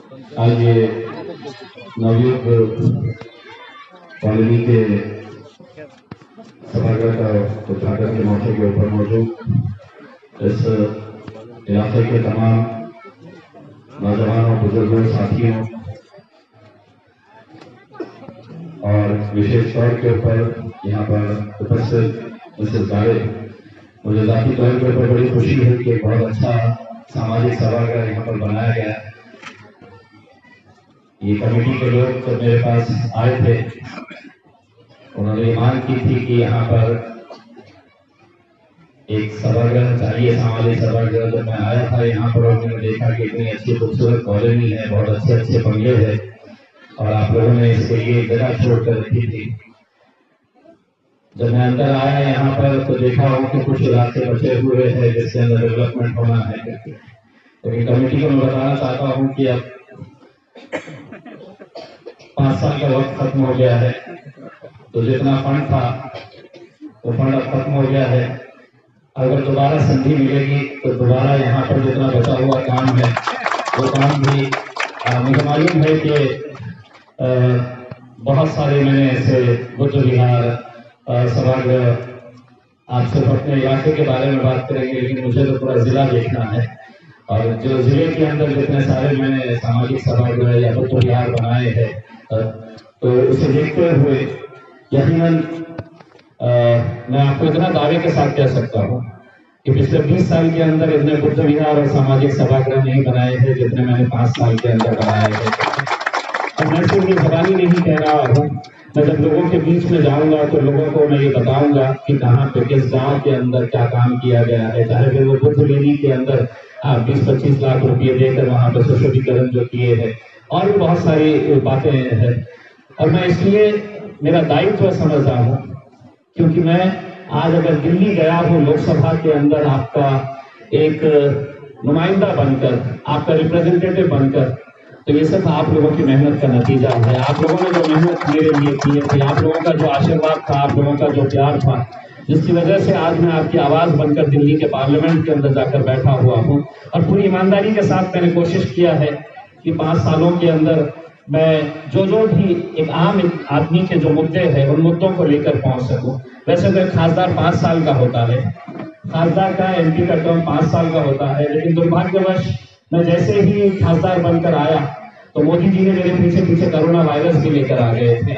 आज ये नवयुग कॉलोनी के सभागार का उद्घाटन के मौके के ऊपर मौजूद इस इलाके के तमाम नौजवानों, बुजुर्गों, साथियों और विशेष तौर के ऊपर यहाँ पर उपस्थित मिसेस गाड़े, मुझे जाती तौर के ऊपर बड़ी खुशी है कि बहुत अच्छा सामाजिक सभागार यहाँ पर बनाया गया है। ये कमेटी के लोग जब मेरे पास आए थे, उन्होंने मांग की थी कि यहाँ पर एक सभागृह चाहिए, सामाजिक सभागृह। जब मैं आया था यहाँ पर और मैंने देखा कि इतनी अच्छी खूबसूरत कॉलोनी है, बहुत अच्छे अच्छे बंगले हैं और आप लोगों ने इसके लिए जगह छोड़ कर रखी थी। जब मैं अंदर आया यहाँ पर तो देखा हूँ कि कुछ इलाके बचे हुए हैं जिसके अंदर डेवलपमेंट होना है। लेकिन कमेटी को मैं बताना चाहता हूँ कि अब 5 साल का वक्त खत्म हो गया है, तो जितना फंड था वो फंड अब खत्म हो गया है। अगर दोबारा संधि मिलेगी तो दोबारा यहाँ पर जितना बचा हुआ काम है वो काम भी मुझे मालूम है कि बहुत सारे मैंने ऐसे बुद्ध विहार सभागृह, आप सिर्फ अपने इलाके के बारे में बात करेंगे, लेकिन मुझे तो पूरा जिला देखना है। और जो जिले के अंदर जितने सारे मैंने सामाजिक सभागृह या बुद्ध विहार बनाए हैं, तो उसे देखते हुए यकीनन मैं आपको इतना दावे के साथ कह सकता हूँ कि पिछले 20 साल के अंदर इतने बुद्ध विहार और सामाजिक सभागृह नहीं बनाए थे जितने मैंने 5 साल के अंदर बनाए थे। और मैं सिर्फ ये जबानी नहीं कह रहा हूँ, मैं जब लोगों के बीच में जाऊंगा तो लोगों को मैं ये बताऊंगा कि कहाँ पे किस गांव के अंदर क्या काम किया गया है। चाहे फिर वो बुद्ध लेनी के अंदर 20-25 लाख रुपये देकर वहां पर सुशोभीकरण जो किए हैं, और भी बहुत सारी बातें हैं। और मैं इसलिए मेरा दायित्व समझ रहा हूँ, क्योंकि मैं आज अगर दिल्ली गया हूँ लोकसभा के अंदर आपका एक नुमाइंदा बनकर, आपका रिप्रेजेंटेटिव बनकर, तो ये सब आप लोगों की मेहनत का नतीजा है। आप लोगों ने जो मेहनत मेरे लिए की थी, आप लोगों का जो आशीर्वाद था, आप लोगों का जो प्यार था, जिसकी वजह से आज मैं आपकी आवाज बनकर दिल्ली के पार्लियामेंट के अंदर जाकर बैठा हुआ हूँ। और पूरी ईमानदारी के साथ मैंने कोशिश किया है कि 5 सालों के अंदर मैं जो भी एक आम आदमी के जो मुद्दे हैं उन मुद्दों को लेकर पहुंच सकूं। वैसे तो खासदार 5 साल का होता है, खासदार का एमपी का टर्म 5 साल का होता है, लेकिन दुर्भाग्यवश मैं जैसे ही खासदार बनकर आया तो मोदी जी ने मेरे पीछे पीछे कोरोना वायरस भी लेकर आ गए थे।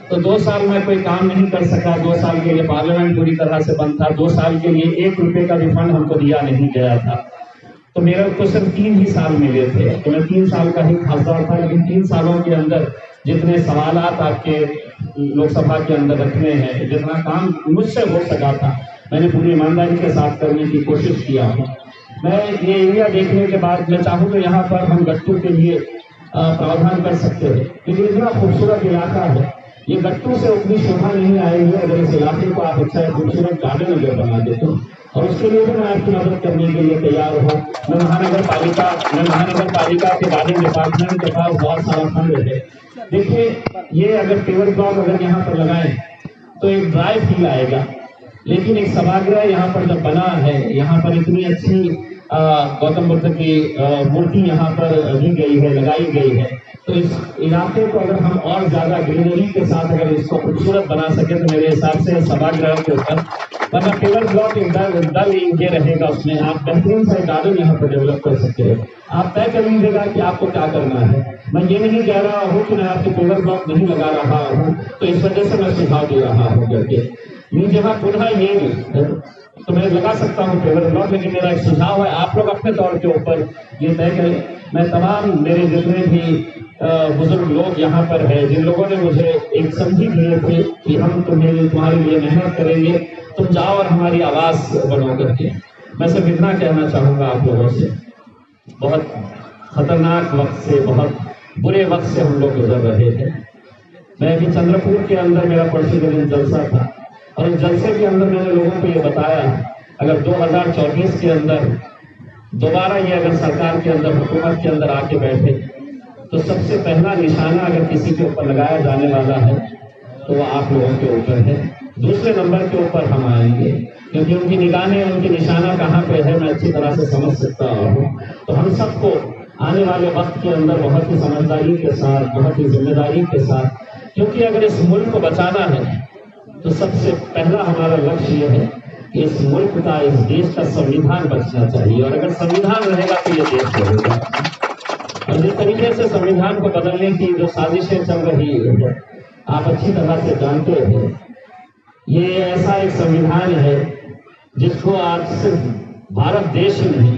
तो 2 साल में कोई काम नहीं कर सका। 2 साल के लिए पार्लियामेंट पूरी तरह से बंद था। 2 साल के लिए 1 रुपए का भी फंड हमको दिया नहीं गया था। तो मेरा तो सिर्फ 3 ही साल मिले थे, तो मैं 3 साल का ही खासदार था। लेकिन 3 सालों के अंदर जितने सवालात आपके लोकसभा के अंदर रखने हैं, जितना काम मुझसे हो सका था, मैंने पूरी ईमानदारी के साथ करने की कोशिश किया हूँ। मैं ये एरिया देखने के बाद मैं चाहूँ तो यहाँ पर हम गट्टू के लिए प्रावधान कर सकते हैं, क्योंकि इतना खूबसूरत इलाका है। ये गट्टू से उतनी शोभा नहीं आएगी अगर इस इलाके को आप अच्छा खूबसूरत गार्डन अगर बना देते हो, और उसके लिए भी मैं आपकी मदद करने के लिए तैयार हूँ। मैं महानगर पालिका के गार्डन डिपार्टमेंट के पास बहुत सारा फंड है। देखिए, ये अगर पेवर ब्लॉक अगर यहाँ पर लगाएं तो एक ड्राई फील आएगा, लेकिन एक सभागृह यहाँ पर जब बना है, यहाँ पर इतनी अच्छी गौतम बुद्ध की मूर्ति यहाँ पर दी गई है, लगाई गई है, तो इस इलाके को अगर हम और ज्यादा ग्रीनरी के साथ अगर इसको खूबसूरत बना सके तो मेरे हिसाब से सभागृह के ऊपर, वरना पेवर ब्लॉक डल ये रहेगा, उसमें आप बेहतरीन सा गार्डन यहाँ पर डेवलप कर सकते हैं। आप तय कर लीजिएगा कि आपको क्या करना है। मैं ये नहीं कह रहा हूँ कि मैं आपके पेवर ब्लॉक नहीं लगा रहा हूँ, तो इस वजह से मैं सुझाव दे रहा हूँ करके जहाँ पुनः ये तो मैं लगा सकता हूँ पेवर ब्लॉक, लेकिन मेरा एक सुझाव है आप लोग अपने तौर के ऊपर ये तय करें। मैं तमाम मेरे जितने भी बुजुर्ग लोग यहाँ पर है, जिन लोगों ने मुझे एक संधि दिए थे कि हम तुम्हारे लिए मेहनत करेंगे, तुम जाओ और हमारी आवाज बनो करके, मैं सिर्फ इतना कहना चाहूंगा आप लोगों से। बहुत खतरनाक वक्त से, बहुत बुरे वक्त से हम लोग गुजर रहे हैं। मैं अभी चंद्रपुर के अंदर मेरा परसों के दिन जलसा था, और इस जलसे के अंदर मैंने लोगों को ये बताया, अगर 2024 के अंदर दोबारा ये अगर सरकार के अंदर, हुकूमत के अंदर आके बैठे, तो सबसे पहला निशाना अगर किसी के ऊपर लगाया जाने वाला है तो वो आप लोगों के ऊपर है। दूसरे नंबर के ऊपर हम आएंगे, क्योंकि उनकी निगाहें, उनकी निशाना कहाँ पे है मैं अच्छी तरह से समझ सकता हूँ। तो हम सबको आने वाले वक्त के अंदर बहुत ही समझदारी के साथ, बहुत ही जिम्मेदारी के साथ, क्योंकि अगर इस मुल्क को बचाना है तो सबसे पहला हमारा लक्ष्य यह है कि इस मुल्क का, इस देश का संविधान बचना चाहिए, और अगर संविधान रहेगा तो ये देश रहेगा। और जिस तरीके से संविधान को बदलने की जो साजिशें चल रही है, आप अच्छी तरह से जानते हैं, ये ऐसा एक संविधान है जिसको आज सिर्फ भारत देश ही नहीं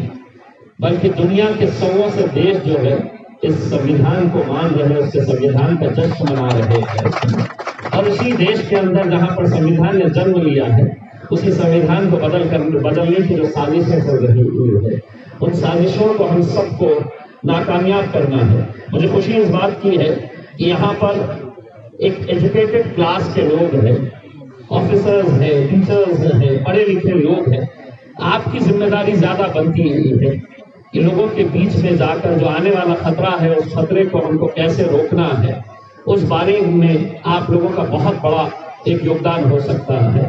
बल्कि दुनिया के सौ से देश जो है इस संविधान को मान रहे हैं, उसके संविधान का जश्न मना रहे हैं। और उसी देश के अंदर जहां पर संविधान ने जन्म लिया है, उसी संविधान को बदलने की जो साजिशें चल रही है, उन साजिशों को हम सबको नाकामयाब करना है। मुझे खुशी इस बात की है कि यहाँ पर एक एजुकेटेड क्लास के लोग हैं, ऑफिसर्स हैं, टीचर्स हैं, पढ़े लिखे लोग हैं। आपकी जिम्मेदारी ज्यादा बनती है कि लोगों के बीच में जाकर जो आने वाला खतरा है, उस खतरे को हमको कैसे रोकना है, उस बारे में आप लोगों का बहुत बड़ा एक योगदान हो सकता है।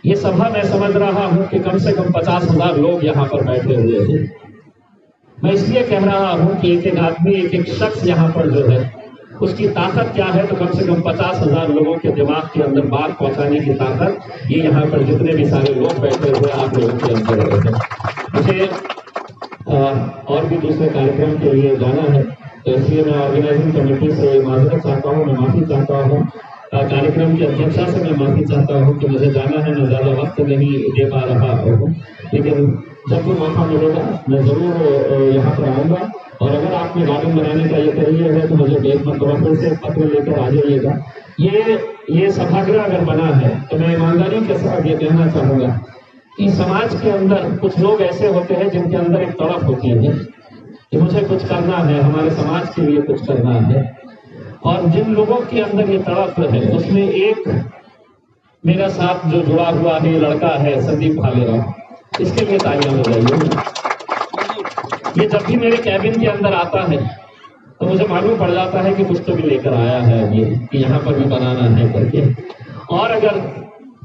ये सभा मैं समझ रहा हूं कि कम से कम 50,000 लोग यहाँ पर बैठे हुए हैं। मैं इसलिए कह रहा हूं कि एक एक आदमी, एक एक शख्स यहाँ पर जो है उसकी ताकत क्या है, तो कम से कम 50,000 लोगों के दिमाग के अंदर बात पहुंचाने की ताकत ये यहाँ पर जितने भी सारे लोग बैठे हुए आप लोगों के अंदर है। मुझे और भी दूसरे कार्यक्रम के लिए जाना है, तो इसलिए मैं ऑर्गेनाइजिंग कमेटी से माजरत चाहता हूँ, मैं माफी चाहता हूँ, कार्यक्रम की अध्यक्षा से मैं माफी चाहता हूँ कि मुझे जाना है, मैं ज्यादा वक्त नहीं दे पा रहा हूँ, लेकिन जब भी मौका मिलेगा मैं जरूर यहाँ पर आऊँगा। और अगर आपने गार्डन बनाने का ये करिए है तो मुझे एक मरतबा फिर से पत्र लेकर आ जाइएगा। ये सभागृह अगर बना है तो मैं ईमानदारी के साथ ये कहना चाहूंगा कि समाज के अंदर कुछ लोग ऐसे होते हैं जिनके अंदर एक तड़प होती है कि मुझे कुछ करना है, हमारे समाज के लिए कुछ करना है। और जिन लोगों के अंदर ये तड़प है, उसमें एक मेरा साथ जो जुड़ा हुआ है लड़का है संदीप भालेराव, इसके लिए तालियां बजाइए। ये जब भी मेरे कैबिन के अंदर आता है तो मुझे मालूम पड़ जाता है कि कुछ तो भी लेकर आया है ये, कि यहाँ पर भी बनाना है करके। और अगर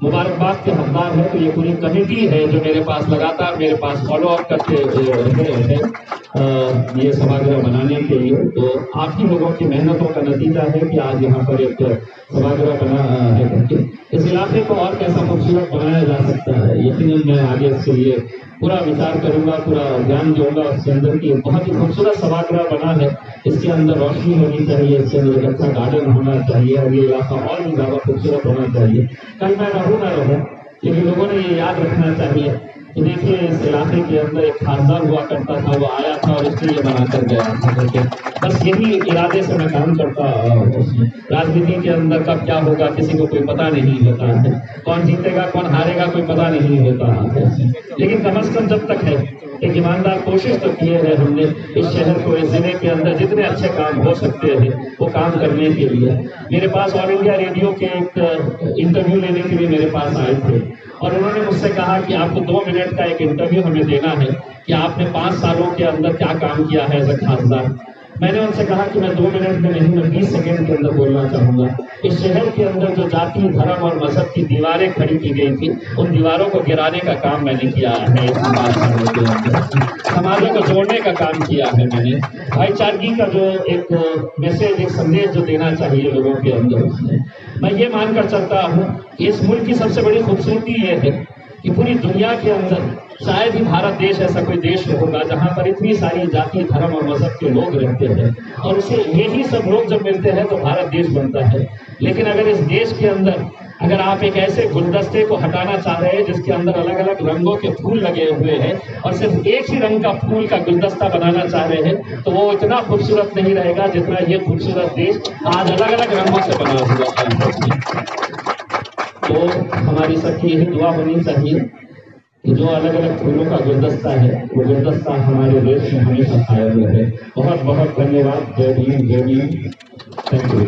मुबारकबाद के हकदार है तो ये पूरी कमेटी है जो मेरे पास लगातार मेरे पास फॉलो अप करके रहे हैं ये सभागृह बनाने के लिए। तो आप ही लोगों की मेहनतों का नतीजा है कि आज यहाँ पर एक सभागृह बना है करके। इस इलाके को और कैसा खूबसूरत बनाया जा सकता है, यकीनन मैं आगे इसके लिए पूरा विचार करूंगा, पूरा ध्यान दूंगा उसके अंदर की बहुत ही खूबसूरत सभागृह बना है। इसके अंदर रोशनी होनी चाहिए, इसके अंदर एक अच्छा गार्डन होना चाहिए और ये इलाका और भी ज्यादा खूबसूरत होना चाहिए। कल मैं रहूं ना रहूं, लेकिन लोगों ने ये याद रखना चाहिए कि देखिए इस इलाके के अंदर एक खासदार हुआ करता था, वो आया था और इसलिए बना कर गया था। बस यही इरादे से मैं काम करता उसमें। राजनीति के अंदर कब क्या होगा किसी को कोई पता नहीं होता है, कौन जीतेगा कौन हारेगा कोई पता नहीं होता है, लेकिन कम से कम जब तक है एक ईमानदार कोशिश तो किए है हमने इस शहर को, इस जिले के अंदर जितने अच्छे काम हो सकते हैं वो काम करने के लिए। मेरे पास ऑल इंडिया रेडियो के एक इंटरव्यू लेने के लिए मेरे पास आए थे और उन्होंने मुझसे कहा कि आपको 2 मिनट का एक इंटरव्यू हमें देना है कि आपने 5 सालों के अंदर क्या काम किया है एज अ खासदार। मैंने उनसे कहा कि मैं 2 मिनट में नहीं, मैं 20 सेकंड के अंदर बोलना चाहूंगा। इस शहर के अंदर जो जाति, धर्म और मजहब की दीवारें खड़ी की गई थी, उन दीवारों को गिराने का काम मैंने किया है। इस समाजों को जोड़ने का काम किया है मैंने। भाईचारगी का जो एक मैसेज, एक संदेश जो देना चाहिए लोगों के अंदर, उसने मैं ये मानकर चलता हूँ कि इस मुल्क की सबसे बड़ी खूबसूरती ये है कि पूरी दुनिया के अंदर शायद ही भारत देश ऐसा कोई देश होगा जहां पर इतनी सारी जाति, धर्म और मजहब के लोग रहते हैं और उसे यही सब लोग जब मिलते हैं तो भारत देश बनता है। लेकिन अगर इस देश के अंदर अगर आप एक ऐसे गुलदस्ते को हटाना चाह रहे हैं जिसके अंदर अलग अलग रंगों के फूल लगे हुए हैं और सिर्फ एक ही रंग का फूल का गुलदस्ता बनाना चाह रहे हैं, तो वो इतना खूबसूरत नहीं रहेगा जितना ये खूबसूरत देश आज अलग अलग रंगों से बना हुआ है। तो हमारी सबकी यही दुआ होनी चाहिए कि जो अलग अलग फूलों का गुलदस्ता है वो गुलदस्ता हमारे देश में हमेशा कायम रहे। बहुत बहुत धन्यवाद। जय भीम, जय Bhim. Thank you.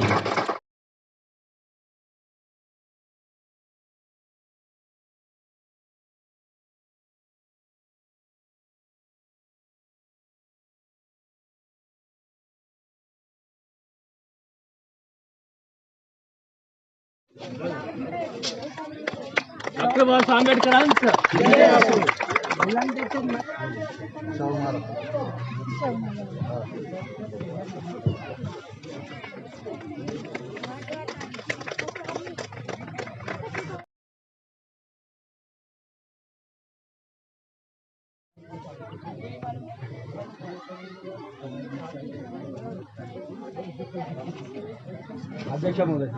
Doctor Babasaheb Ambedkar अध्यक्ष महोदय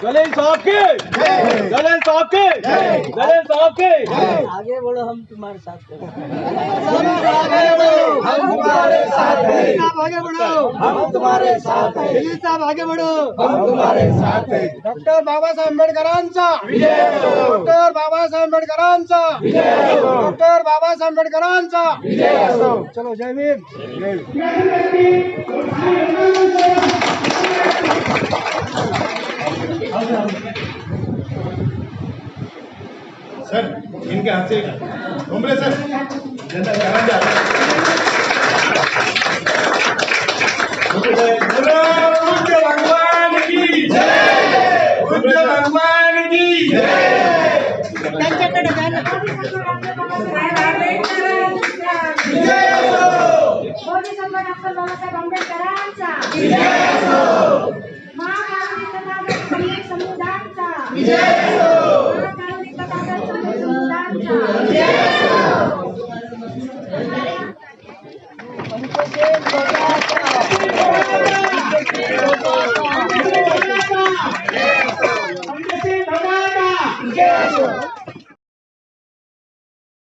जलील साहब के जलील साहब के जलील साहब के आगे बढ़ो, हम तुम्हारे साथ हैं। आगे बढ़ो हम तुम्हारे साथ हैं। आगे बढ़ो, हम तुम्हारे साथ हैं। दिलीप साहब आगे बढ़ो, हम तुम्हारे साथ हैं। डॉक्टर बाबासाहेब आंबेडकरांचा विजय असो। डॉक्टर बाबासाहेब आंबेडकरांचा विजय असो। डॉक्टर बाबासाहेब आंबेडकरांचा विजय असो। चलो जय भीम। सर इनके हाथ से घूमरे सर जनता करांजा बुद्ध भगवान की जय बुद्ध भगवान की जय त्यांच्याकडे जा ना. विजय असो डॉक्टर बाबासाहेब आंबेडकरांचा विजय असो महाकारुणी तथागत समूह समुदायांचा विजय असो महाकारुणी तथागत समूह समुदायांचा विजय असो पंकज